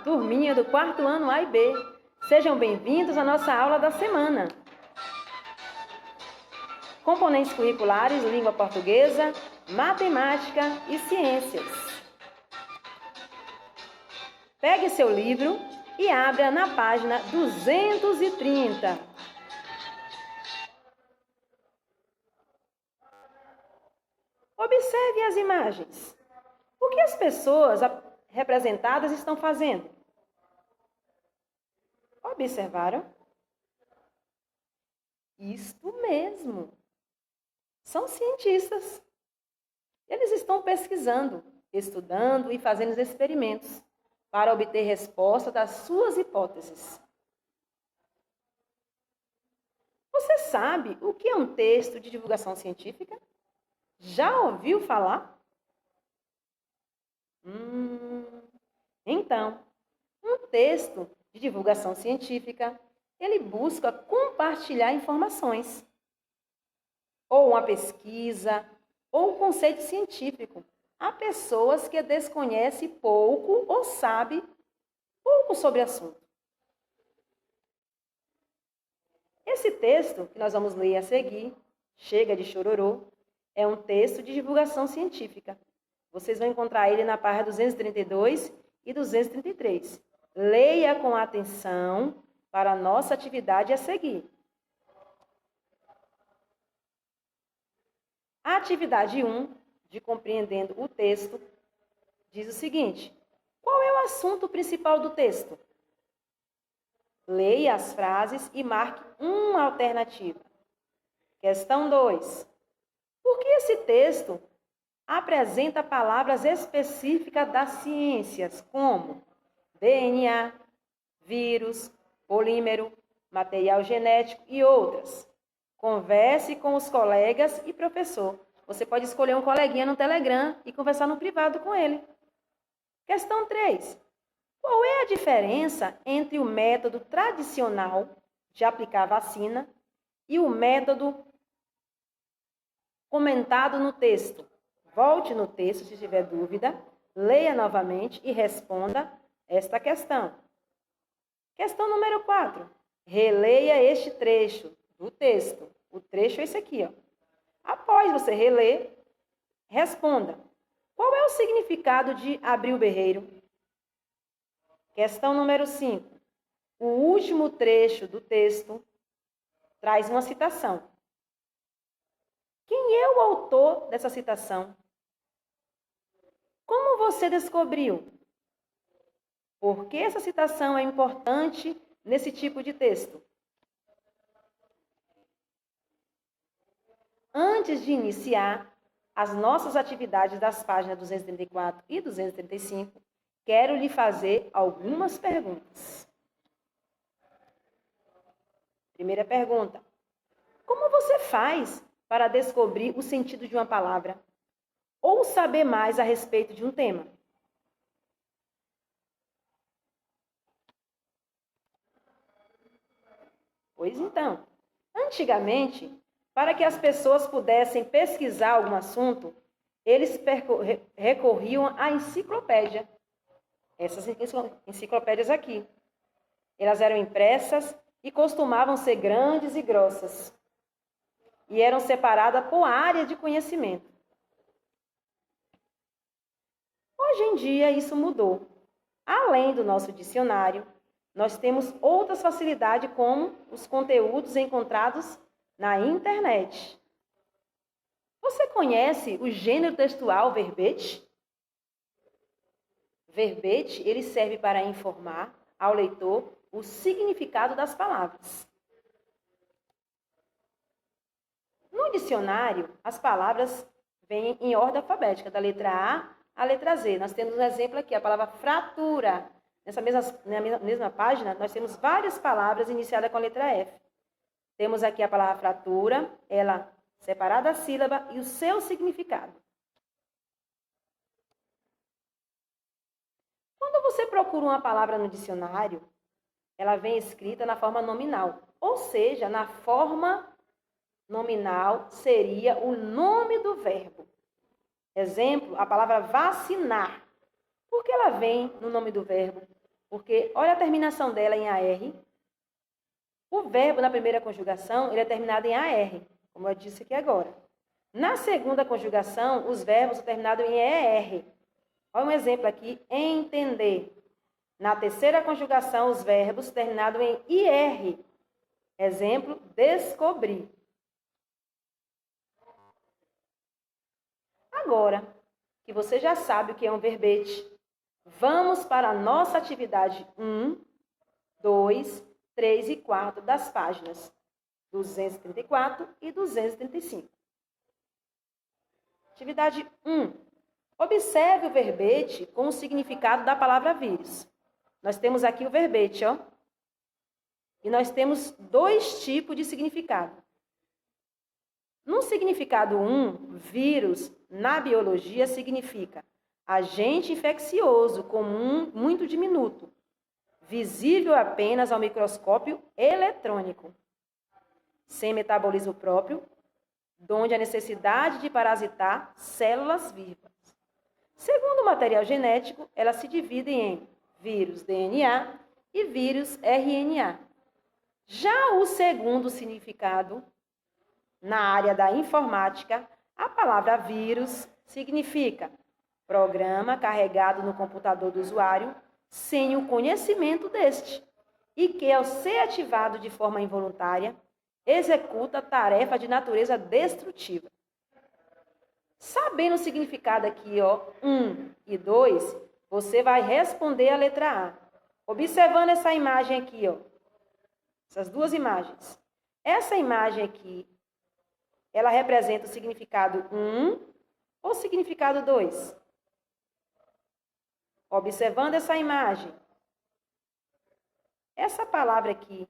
turminha do quarto ano A e B. Sejam bem-vindos à nossa aula da semana. Componentes curriculares, língua portuguesa, matemática e ciências. Pegue seu livro e abra na página 230. Observe as imagens. O que as pessoas representadas estão fazendo? Observaram? Isto mesmo. São cientistas. Eles estão pesquisando, estudando e fazendo experimentos para obter resposta das suas hipóteses. Você sabe o que é um texto de divulgação científica? Já ouviu falar? Então, um texto de divulgação científica, ele busca compartilhar informações, ou uma pesquisa, ou um conceito científico a pessoas que desconhecem pouco ou sabem pouco sobre o assunto. Esse texto que nós vamos ler a seguir, Chega de Chororô, é um texto de divulgação científica. Vocês vão encontrar ele na página 232 e 233. Leia com atenção para a nossa atividade a seguir. A atividade 1, de compreendendo o texto, diz o seguinte: qual é o assunto principal do texto? Leia as frases e marque uma alternativa. Questão 2. Por que esse texto apresenta palavras específicas das ciências, como DNA, vírus, polímero, material genético e outras? Converse com os colegas e professor. Você pode escolher um coleguinha no Telegram e conversar no privado com ele. Questão 3. Qual é a diferença entre o método tradicional de aplicar vacina e o método comentado no texto? Volte no texto se tiver dúvida, leia novamente e responda esta questão. Questão número 4. Releia este trecho do texto. O trecho é esse aqui, ó. Após você reler, responda. Qual é o significado de Abril Berreiro? Questão número 5. O último trecho do texto traz uma citação. Quem é o autor dessa citação? Como você descobriu? Por que essa citação é importante nesse tipo de texto? Antes de iniciar as nossas atividades das páginas 234 e 235, quero lhe fazer algumas perguntas. Primeira pergunta: como você faz para descobrir o sentido de uma palavra ou saber mais a respeito de um tema? Pois então, antigamente, para que as pessoas pudessem pesquisar algum assunto, eles recorriam à enciclopédia. Essas enciclopédias aqui. Elas eram impressas e costumavam ser grandes e grossas. E eram separadas por área de conhecimento. Hoje em dia, isso mudou. Além do nosso dicionário, nós temos outras facilidades, como os conteúdos encontrados na internet. Você conhece o gênero textual verbete? Verbete, ele serve para informar ao leitor o significado das palavras. No dicionário, as palavras vêm em ordem alfabética, da letra A à letra Z. Nós temos um exemplo aqui, a palavra fratura. Na mesma página, nós temos várias palavras iniciadas com a letra F. Temos aqui a palavra fratura, ela separada a sílaba e o seu significado. Quando você procura uma palavra no dicionário, ela vem escrita na forma nominal. Ou seja, na forma nominal seria o nome do verbo. Exemplo, a palavra vacinar. Por que ela vem no nome do verbo? Porque olha a terminação dela em AR. O verbo na primeira conjugação, ele é terminado em AR, como eu disse aqui agora. Na segunda conjugação, os verbos são terminados em ER. Olha um exemplo aqui, entender. Na terceira conjugação, os verbos terminados em IR. Exemplo, descobrir. Agora que você já sabe o que é um verbete, vamos para a nossa atividade 1, 2, 3 e 4 das páginas 234 e 235. Atividade 1. Observe o verbete com o significado da palavra vírus. Nós temos aqui o verbete, ó. E nós temos dois tipos de significado. No significado 1, vírus, na biologia, significa agente infeccioso comum muito diminuto, visível apenas ao microscópio eletrônico, sem metabolismo próprio, donde a necessidade de parasitar células vivas. Segundo o material genético, elas se dividem em vírus DNA e vírus RNA. Já o segundo significado, na área da informática, a palavra vírus significa programa carregado no computador do usuário sem o conhecimento deste e que, ao ser ativado de forma involuntária, executa tarefa de natureza destrutiva. Sabendo o significado aqui, ó, 1 e 2, você vai responder a letra A. Observando essa imagem aqui, ó, essas duas imagens. Essa imagem aqui, ela representa o significado 1 ou o significado 2? Observando essa imagem. Essa palavra aqui,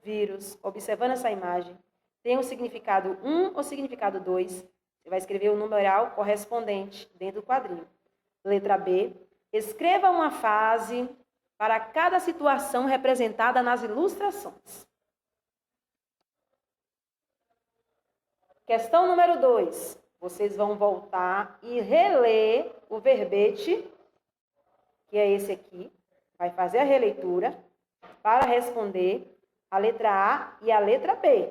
vírus, observando essa imagem, tem o significado 1 ou significado 2? Você vai escrever o numeral correspondente dentro do quadrinho. Letra B. Escreva uma frase para cada situação representada nas ilustrações. Questão número 2. Vocês vão voltar e reler o verbete, que é esse aqui. Vai fazer a releitura para responder a letra A e a letra B.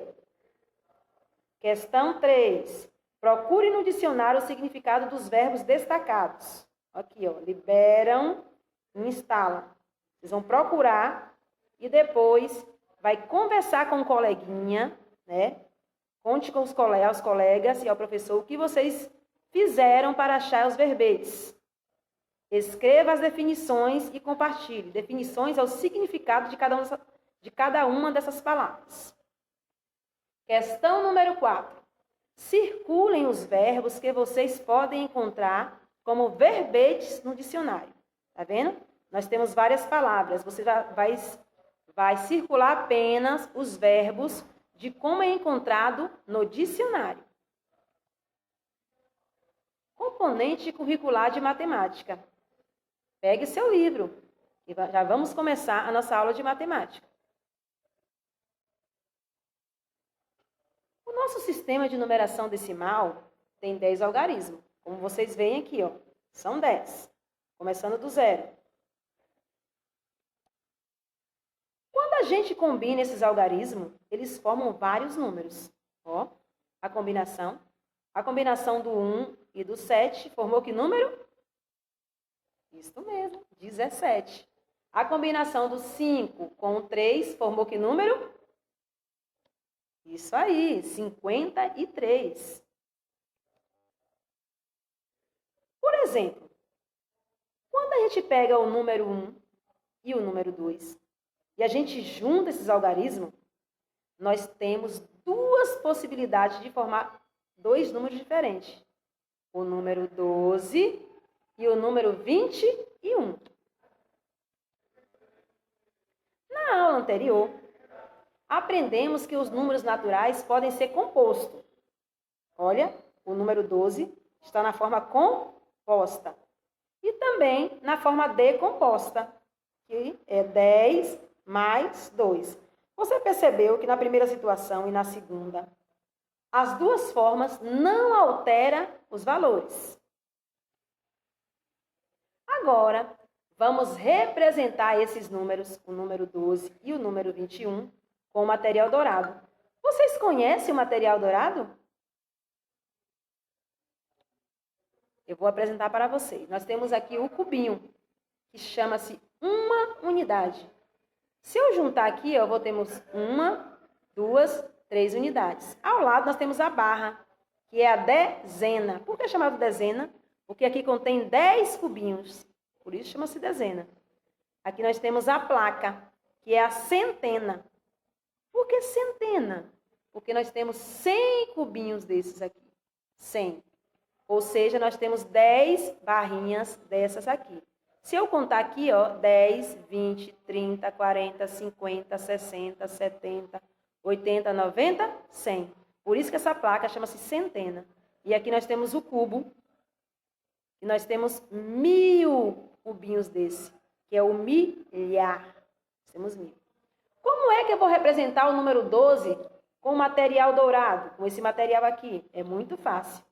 Questão 3. Procure no dicionário o significado dos verbos destacados. Aqui, ó, liberam e instalam. Vocês vão procurar e depois vai conversar com o coleguinha, né? Conte com os colegas e ao professor o que vocês fizeram para achar os verbetes. Escreva as definições e compartilhe. Definições é o significado de cada uma dessas palavras. Questão número 4. Circulem os verbos que vocês podem encontrar como verbetes no dicionário. Tá vendo? Nós temos várias palavras. Você vai circular apenas os verbos de como é encontrado no dicionário. Componente curricular de matemática. Pegue seu livro e já vamos começar a nossa aula de matemática. O nosso sistema de numeração decimal tem 10 algarismos. Como vocês veem aqui, ó, são 10, começando do 0. Quando a gente combina esses algarismos, eles formam vários números. Ó, a combinação do 1 e do 7 formou que número? Isso mesmo, 17. A combinação do 5 com o 3 formou que número? Isso aí, 53. Por exemplo, quando a gente pega o número 1 e o número 2 e a gente junta esses algarismos, nós temos duas possibilidades de formar dois números diferentes. O número 12 e o número 21. Na aula anterior, aprendemos que os números naturais podem ser compostos. Olha, o número 12 está na forma composta. E também na forma decomposta, que é 10 mais 2. Você percebeu que na primeira situação e na segunda, as duas formas não alteram os valores. Agora, vamos representar esses números, o número 12 e o número 21, com o material dourado. Vocês conhecem o material dourado? Eu vou apresentar para vocês. Nós temos aqui o cubinho, que chama-se uma unidade. Se eu juntar aqui, ó, temos 1, 2, 3 unidades. Ao lado nós temos a barra, que é a dezena. Por que é chamado dezena? Porque aqui contém 10 cubinhos. Por isso chama-se dezena. Aqui nós temos a placa, que é a centena. Por que centena? Porque nós temos 100 cubinhos desses aqui. 100. Ou seja, nós temos 10 barrinhas dessas aqui. Se eu contar aqui, ó, 10, 20, 30, 40, 50, 60, 70, 80, 90, 100. Por isso que essa placa chama-se centena. E aqui nós temos o cubo. E nós temos 1000 cubinhos desse, que é o milhar. Nós temos 1000. Como é que eu vou representar o número 12 com material dourado? Com esse material aqui. É muito fácil.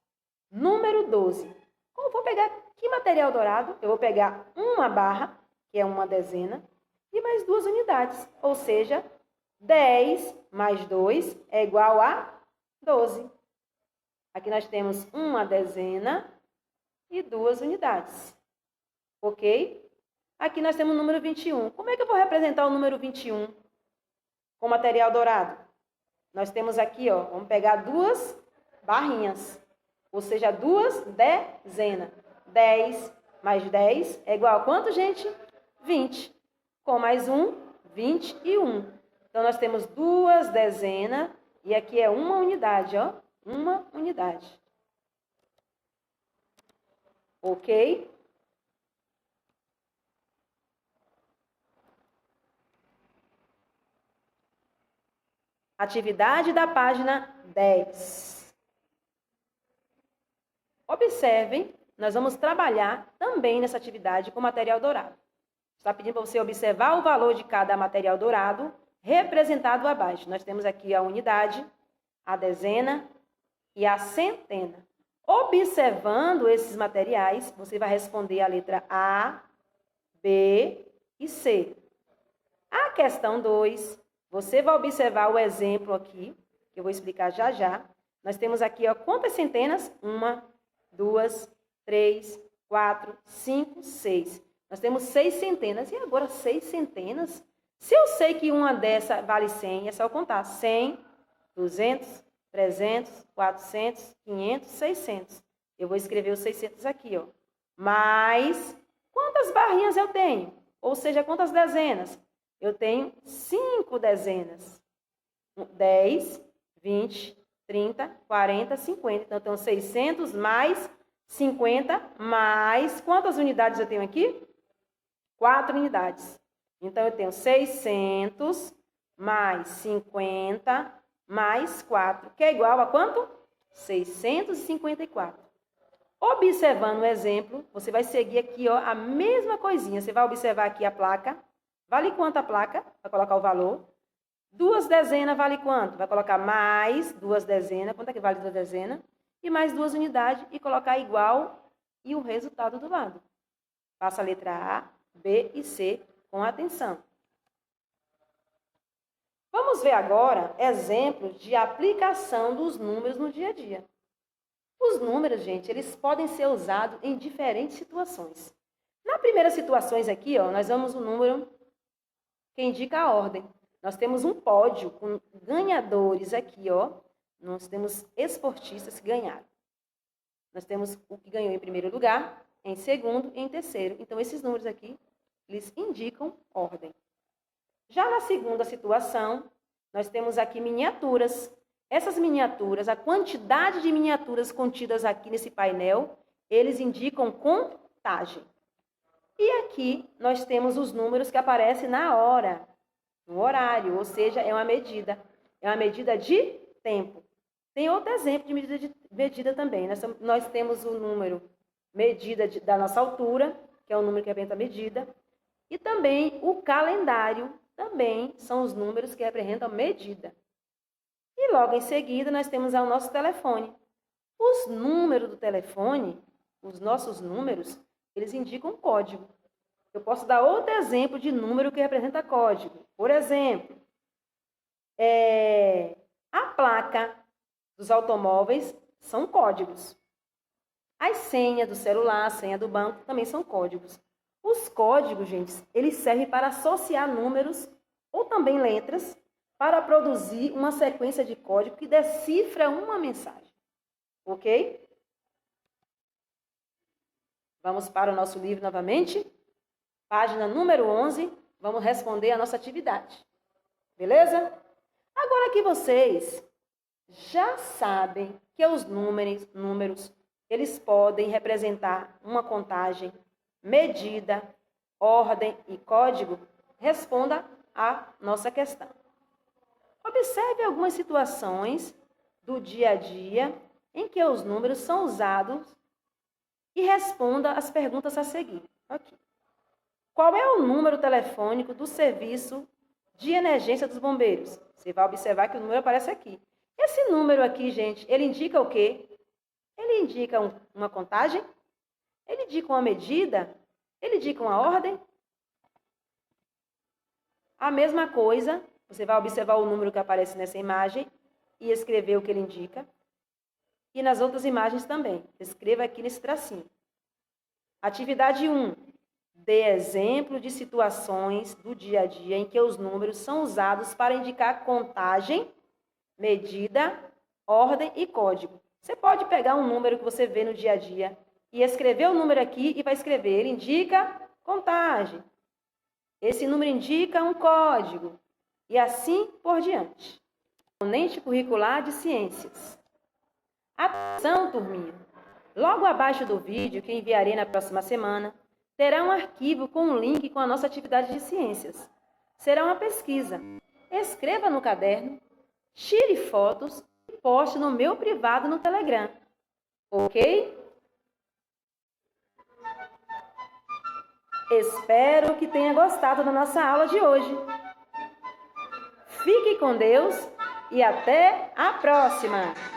Número 12. Como eu vou pegar que material dourado? Eu vou pegar uma barra, que é uma dezena, e mais 2 unidades. Ou seja, 10 mais 2 é igual a 12. Aqui nós temos uma dezena e 2 unidades. Ok? Aqui nós temos o número 21. Como é que eu vou representar o número 21 com material dourado? Nós temos aqui, ó, vamos pegar 2 barrinhas. Ou seja, 2 dezenas. 10 mais 10 é igual a quanto, gente? 20. Com mais 1, 21. Então, nós temos 2 dezenas e aqui é uma unidade, ó. Uma unidade. Ok? Atividade da página 10. Observem, nós vamos trabalhar também nessa atividade com material dourado. Está pedindo para você observar o valor de cada material dourado representado abaixo. Nós temos aqui a unidade, a dezena e a centena. Observando esses materiais, você vai responder a letra A, B e C. A questão 2, você vai observar o exemplo aqui, que eu vou explicar já já. Nós temos aqui, ó, quantas centenas? 1, 2, 3, 4, 5, 6. Nós temos 6 centenas. E agora 6 centenas? Se eu sei que uma dessa vale 100, é só contar 100, 200, 300, 400, 500, 600. Eu vou escrever os 600 aqui, ó. Mas quantas barrinhas eu tenho? Ou seja, quantas dezenas? Eu tenho 5 dezenas. 10, 20, 30, 40, 50. Então, eu tenho 600 mais 50 mais... Quantas unidades eu tenho aqui? 4 unidades. Então, eu tenho 600 mais 50 mais 4, que é igual a quanto? 654. Observando o exemplo, você vai seguir aqui, ó, a mesma coisinha. Você vai observar aqui a placa. Vale quanto a placa? Vai colocar o valor. 2 dezenas vale quanto? Vai colocar mais 2 dezenas. Quanto é que vale 2 dezenas? E mais 2 unidades e colocar igual e o resultado do lado. Faça a letra A, B e C com atenção. Vamos ver agora exemplos de aplicação dos números no dia a dia. Os números, gente, eles podem ser usados em diferentes situações. Na primeira situação aqui, ó, nós vamos o número que indica a ordem. Nós temos um pódio com ganhadores aqui, ó. Nós temos esportistas que ganharam. Nós temos o que ganhou em primeiro lugar, em segundo e em terceiro. Então, esses números aqui, eles indicam ordem. Já na segunda situação, nós temos aqui miniaturas. Essas miniaturas, a quantidade de miniaturas contidas aqui nesse painel, eles indicam contagem. E aqui nós temos os números que aparecem na hora, no horário, ou seja, é uma medida. É uma medida de tempo. Tem outro exemplo de medida também. Nós temos o número medida da nossa altura, que é o número que representa a medida. E também o calendário, também são os números que representam a medida. E logo em seguida nós temos o nosso telefone. Os números do telefone, os nossos números, eles indicam um código. Eu posso dar outro exemplo de número que representa código. Por exemplo, a placa dos automóveis são códigos. As senhas do celular, a senha do banco também são códigos. Os códigos, gente, eles servem para associar números ou também letras para produzir uma sequência de código que decifra uma mensagem. Ok? Vamos para o nosso livro novamente. Página número 11. Vamos responder a nossa atividade. Beleza? Agora que vocês já sabem que os números eles podem representar uma contagem, medida, ordem e código, responda a nossa questão. Observe algumas situações do dia a dia em que os números são usados e responda as perguntas a seguir. Aqui. Qual é o número telefônico do serviço de emergência dos bombeiros? Você vai observar que o número aparece aqui. Esse número aqui, gente, ele indica o quê? Ele indica uma contagem? Ele indica uma medida? Ele indica uma ordem? A mesma coisa, você vai observar o número que aparece nessa imagem e escrever o que ele indica. E nas outras imagens também. Escreva aqui nesse tracinho. Atividade 1. Dê exemplo de situações do dia a dia em que os números são usados para indicar contagem, medida, ordem e código. Você pode pegar um número que você vê no dia a dia e escrever o número aqui e vai escrever. Ele indica contagem. Esse número indica um código. E assim por diante. Componente curricular de ciências. Atenção, turminha! Logo abaixo do vídeo que enviarei na próxima semana, terá um arquivo com um link com a nossa atividade de ciências. Será uma pesquisa. Escreva no caderno, tire fotos e poste no meu privado no Telegram. Ok? Espero que tenha gostado da nossa aula de hoje. Fique com Deus e até a próxima!